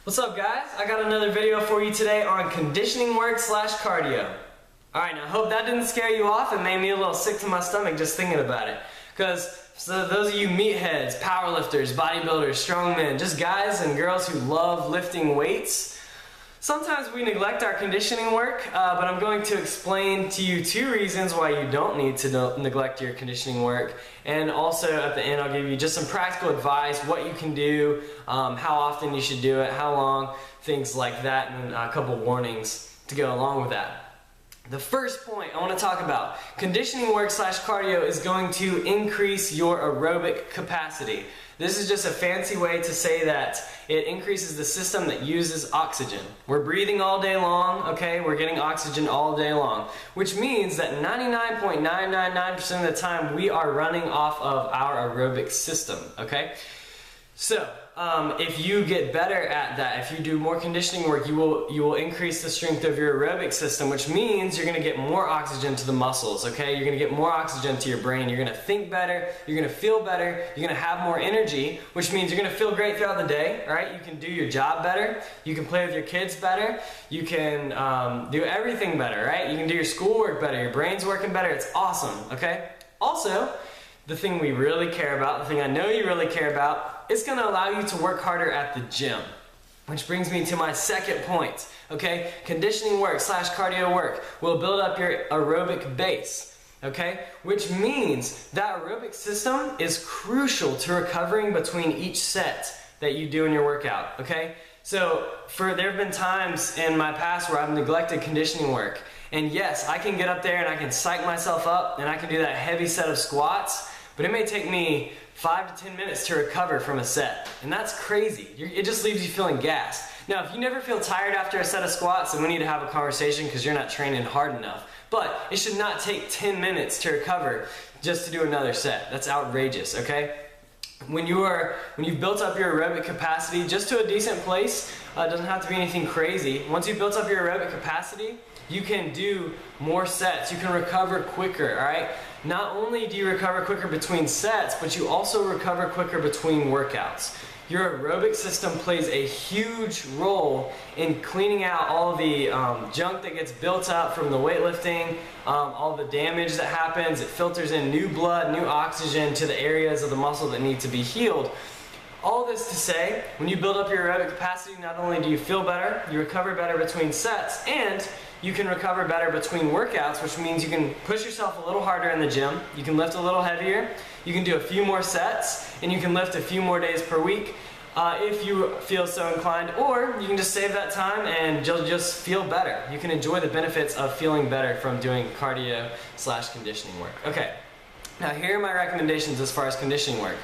What's up, guys? I got another video for you today on conditioning work slash cardio. Alright, now I hope that didn't scare you off. It made me a little sick to my stomach just thinking about it. Because those of you meatheads, powerlifters, bodybuilders, strongmen, just guys and girls who love lifting weights, sometimes we neglect our conditioning work, but I'm going to explain to you 2 reasons why you don't need to neglect your conditioning work. And also at the end I'll give you just some practical advice, what you can do, how often you should do it, how long, things like that, and a couple warnings to go along with that. The first point I want to talk about, conditioning work slash cardio is going to increase your aerobic capacity. This is just a fancy way to say that it increases the system that uses oxygen. We're breathing all day long, okay? We're getting oxygen all day long, which means that 99.999% of the time we are running off of our aerobic system, okay? So, if you get better at that, if you do more conditioning work, you will increase the strength of your aerobic system, which means you're going to get more oxygen to the muscles, okay? You're going to get more oxygen to your brain. You're going to think better. You're going to feel better. You're going to have more energy, which means you're going to feel great throughout the day, right? You can do your job better. You can play with your kids better. You can do everything better, right? You can do your schoolwork better. Your brain's working better. It's awesome, okay? Also, the thing we really care about, the thing I know you really care about, it's going to allow you to work harder at the gym. Which brings me to my second point, okay? Conditioning work slash cardio work will build up your aerobic base, okay? Which means that aerobic system is crucial to recovering between each set that you do in your workout, okay? So there have been times in my past where I've neglected conditioning work. And yes, I can get up there and I can psych myself up and I can do that heavy set of squats, but it may take me 5 to 10 minutes to recover from a set. And that's crazy. It just leaves you feeling gassed. Now, if you never feel tired after a set of squats, then we need to have a conversation because you're not training hard enough. But it should not take 10 minutes to recover just to do another set. That's outrageous, okay? When you've built up your aerobic capacity just to a decent place, it doesn't have to be anything crazy. Once you've built up your aerobic capacity, you can do more sets. You can recover quicker, all right? Not only do you recover quicker between sets, but you also recover quicker between workouts. Your aerobic system plays a huge role in cleaning out all the junk that gets built up from the weightlifting, all the damage that happens. It filters in new blood, new oxygen to the areas of the muscle that need to be healed. All this to say, when you build up your aerobic capacity, not only do you feel better, you recover better between sets, and you can recover better between workouts, which means you can push yourself a little harder in the gym, you can lift a little heavier, you can do a few more sets, and you can lift a few more days per week if you feel so inclined, or you can just save that time and you'll just feel better. You can enjoy the benefits of feeling better from doing cardio slash conditioning work. Okay, now here are my recommendations as far as conditioning work.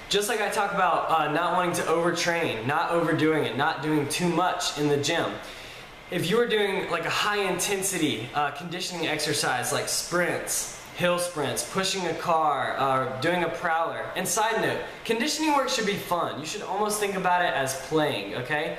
Just like I talk about not wanting to overtrain, not overdoing it, not doing too much in the gym. If you are doing like a high intensity conditioning exercise like sprints, hill sprints, pushing a car, doing a prowler, and side note, conditioning work should be fun. You should almost think about it as playing, okay?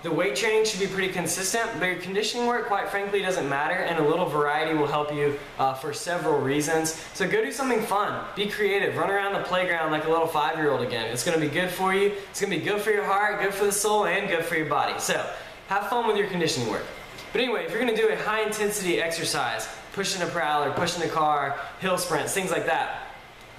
The weight training should be pretty consistent, but your conditioning work, quite frankly, doesn't matter, and a little variety will help you for several reasons. So go do something fun. Be creative. Run around the playground like a little 5-year-old again. It's going to be good for you. It's going to be good for your heart, good for the soul, and good for your body. So have fun with your conditioning work. But anyway, if you're going to do a high intensity exercise, pushing a prowler, pushing a car, hill sprints, things like that,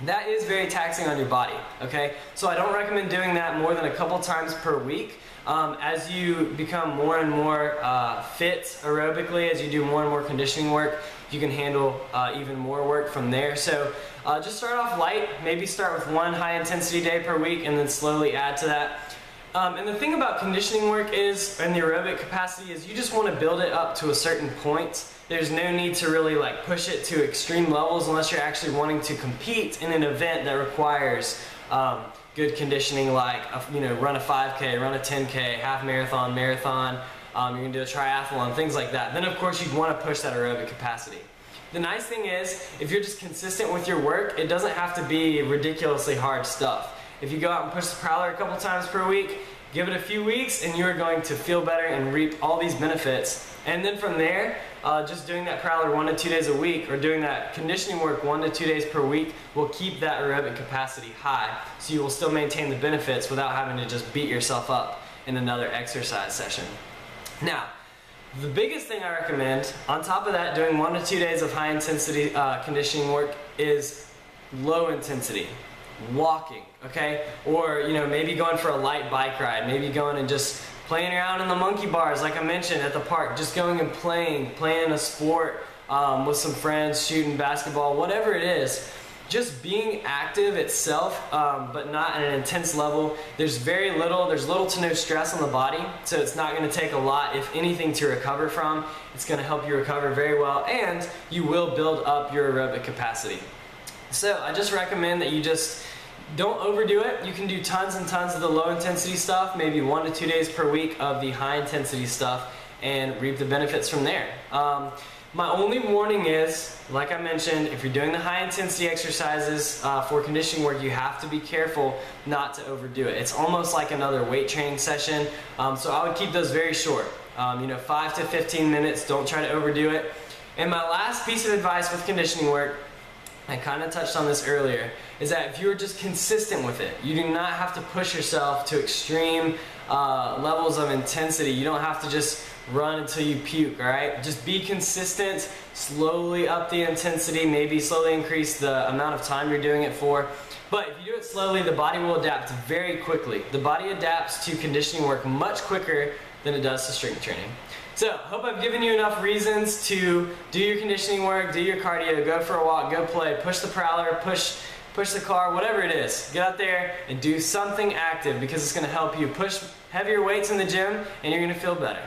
that is very taxing on your body, okay? So I don't recommend doing that more than a couple times per week. As you become more and more fit aerobically, as you do more and more conditioning work, you can handle even more work from there. So just start off light, maybe start with 1 high intensity day per week and then slowly add to that. And the thing about conditioning work is, and the aerobic capacity is, you just want to build it up to a certain point. There's no need to really like push it to extreme levels unless you're actually wanting to compete in an event that requires good conditioning, like run a 5K, run a 10K, half marathon, marathon. You're gonna do a triathlon, things like that. Then of course you'd want to push that aerobic capacity. The nice thing is, if you're just consistent with your work, it doesn't have to be ridiculously hard stuff. If you go out and push the prowler a couple times per week, give it a few weeks and you're going to feel better and reap all these benefits. And then from there, just doing that prowler 1 to 2 days a week or doing that conditioning work 1 to 2 days per week will keep that aerobic capacity high. So you will still maintain the benefits without having to just beat yourself up in another exercise session. Now, the biggest thing I recommend, on top of that, doing 1 to 2 days of high intensity conditioning work, is low intensity walking, okay? Or, you know, maybe going for a light bike ride, maybe going and just playing around in the monkey bars, like I mentioned, at the park, just going and playing a sport with some friends, shooting basketball, whatever it is. Just being active itself, but not at an intense level. There's little to no stress on the body, so it's not going to take a lot, if anything, to recover from. It's going to help you recover very well, and you will build up your aerobic capacity. So I just recommend that you just don't overdo it. You can do tons and tons of the low intensity stuff, maybe 1 to 2 days per week of the high intensity stuff, and reap the benefits from there. My only warning is, like I mentioned, if you're doing the high intensity exercises for conditioning work, you have to be careful not to overdo it. It's almost like another weight training session, so I would keep those very short. 5 to 15 minutes, don't try to overdo it. And my last piece of advice with conditioning work, I kind of touched on this earlier, is that if you're just consistent with it, you do not have to push yourself to extreme levels of intensity. You don't have to just run until you puke, alright? Just be consistent, slowly up the intensity, maybe slowly increase the amount of time you're doing it for. But if you do it slowly, the body will adapt very quickly. The body adapts to conditioning work much quicker than it does to strength training. So, hope I've given you enough reasons to do your conditioning work, do your cardio, go for a walk, go play, push the prowler, push the car, whatever it is. Get out there and do something active, because it's going to help you push heavier weights in the gym and you're going to feel better.